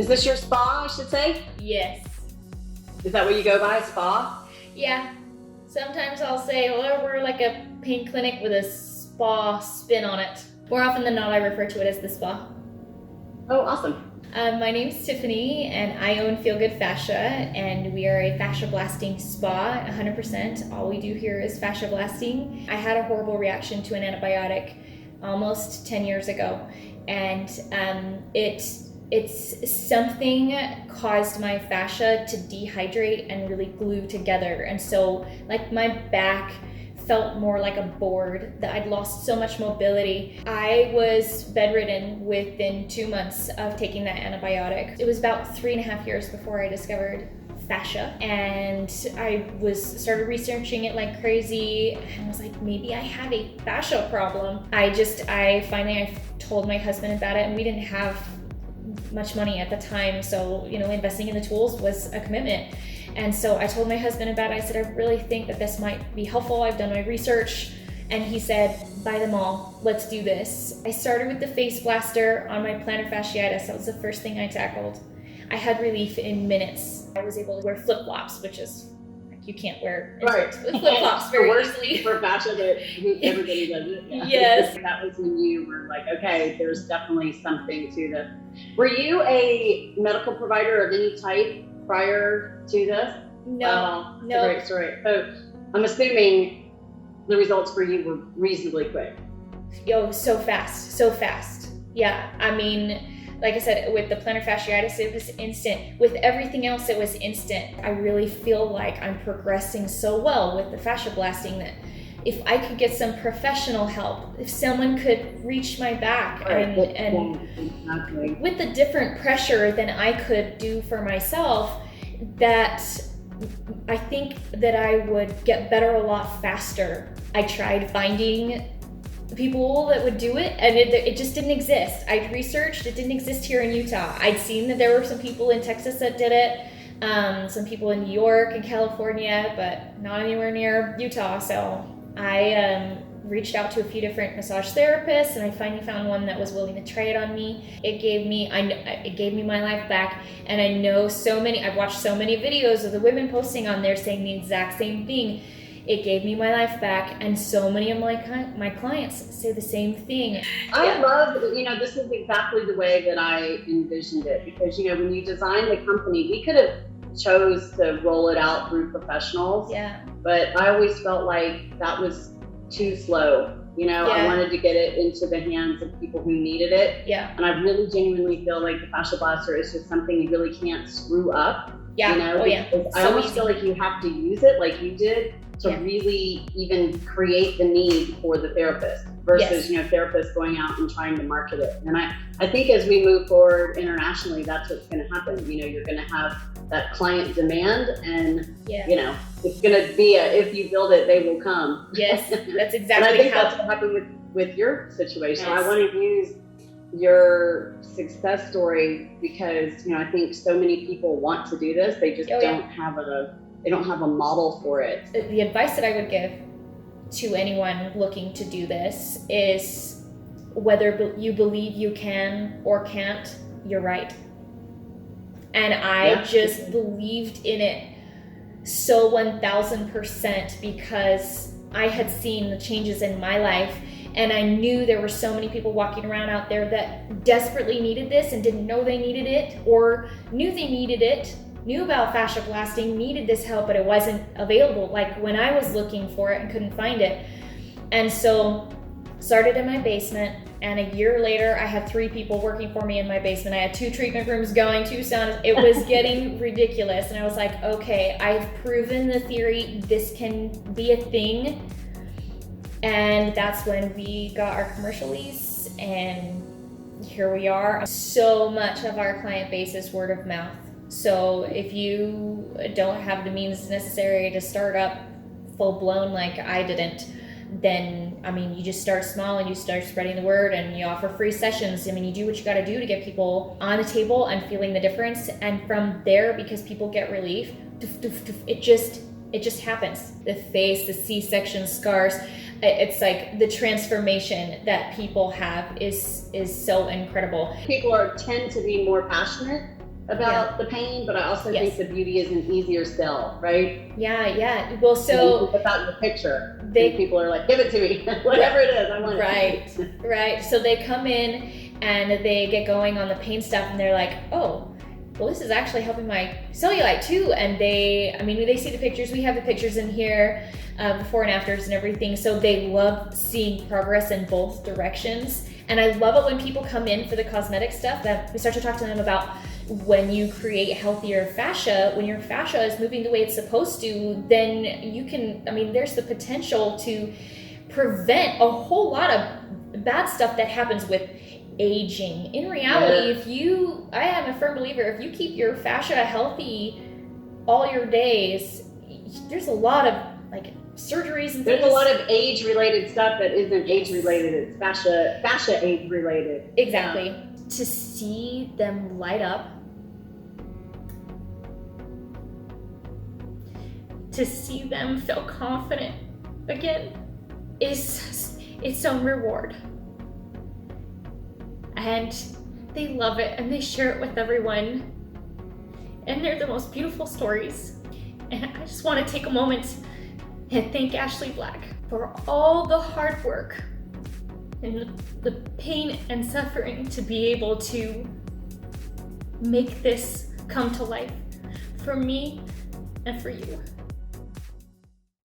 this your spa, I should say? Yes. Is that what you go by, spa? Yeah. Sometimes I'll say, well, we're like a pain clinic with a spa spin on it. More often than not, I refer to it as the spa. Oh, awesome. My name's Tiffany, and I own Feelgood Fascia, and we are a fascia blasting spa, 100%. All we do here is fascia blasting. I had a horrible reaction to an antibiotic almost 10 years ago, and it's something caused my fascia to dehydrate and really glue together, and so like my back felt more like a board, that I'd lost so much mobility. I was bedridden within 2 months of taking that antibiotic. It was about 3.5 years before I discovered fascia, and I started researching it like crazy, and I was like, maybe I have a fascia problem. I finally told my husband about it, and we didn't have much money at the time, so investing in the tools was a commitment. And so I told my husband about it. I said, I really think that this might be helpful. I've done my research. And he said, buy them all. Let's do this. I started with the face blaster on my plantar fasciitis. That was the first thing I tackled. I had relief in minutes. I was able to wear flip-flops, which is like you can't wear flip-flops very easily. For fascia, that everybody does it. Yeah. Yes. That was when you were like, okay, there's definitely something to this. Were you a medical provider of any type prior to this? No. That's a great story. So I'm assuming the results for you were reasonably quick. So fast. Yeah, I mean, like I said, with the plantar fasciitis, it was instant. With everything else, it was instant. I really feel like I'm progressing so well with the fascia blasting that if I could get some professional help, if someone could reach my back and exactly. with the different pressure than I could do for myself, that I think that I would get better a lot faster. I tried finding people that would do it, and it just didn't exist. I'd researched, it didn't exist here in Utah. I'd seen that there were some people in Texas that did it, some people in New York and California, but not anywhere near Utah. So I reached out to a few different massage therapists, and I finally found one that was willing to try it on me. It gave me my life back, and I know I've watched so many videos of the women posting on there saying the exact same thing. It gave me my life back, and so many of my clients say the same thing. I love, this is exactly the way that I envisioned it, because, when you designed the company, we could have chose to roll it out through professionals. Yeah. But I always felt like that was too slow. I wanted to get it into the hands of people who needed it. Yeah. And I really genuinely feel like the fascia blaster is just something you really can't screw up. Yeah. I almost feel like you have to use it like you did to really even create the need for the therapist versus, therapists going out and trying to market it. And I think as we move forward internationally, that's what's going to happen. You're going to have that client demand, and it's going to be if you build it, they will come. Yes, that's exactly and I think that's what happened with your situation. Yes. I want to use your success story because, I think so many people want to do this. They just don't have a model for it. The advice that I would give to anyone looking to do this is whether you believe you can or can't, you're right. And I just believed in it so 1000% because I had seen the changes in my life, and I knew there were so many people walking around out there that desperately needed this and didn't know they needed it, or knew they needed it, knew about fascia blasting, needed this help, but it wasn't available like when I was looking for it and couldn't find it. And so started in my basement, and a year later I had 3 people working for me in my basement. I had 2 treatment rooms going, 2 saunas. It was getting ridiculous, and I was like, okay, I've proven the theory, this can be a thing. And that's when we got our commercial lease, and here we are. So much of our client base is word of mouth. So if you don't have the means necessary to start up full blown like I didn't, then you just start small and you start spreading the word, and you offer free sessions. You do what you got to do to get people on the table and feeling the difference. And from there, because people get relief, it just happens. The face, the C-section scars, it's like the transformation that people have is so incredible. People tend to be more passionate about the pain, but I also think the beauty is an easier sell, right? Yeah. Well, so without your picture, people are like, give it to me, whatever it is, I want it. Right. So they come in and they get going on the pain stuff, and they're like, oh, well, this is actually helping my cellulite too. And they see the pictures. We have the pictures in here, before and afters and everything. So they love seeing progress in both directions. And I love it when people come in for the cosmetic stuff, that we start to talk to them about when you create healthier fascia, when your fascia is moving the way it's supposed to, then you can, there's the potential to prevent a whole lot of bad stuff that happens with aging. In reality, I am a firm believer, if you keep your fascia healthy all your days, there's a lot of surgeries and things. There's a lot of age-related stuff that isn't age-related. It's fascia age-related. Exactly. To see them light up, to see them feel confident again, is its own reward. And they love it and they share it with everyone. And they're the most beautiful stories. And I just want to take a moment and thank Ashley Black for all the hard work and the pain and suffering to be able to make this come to life for me and for you.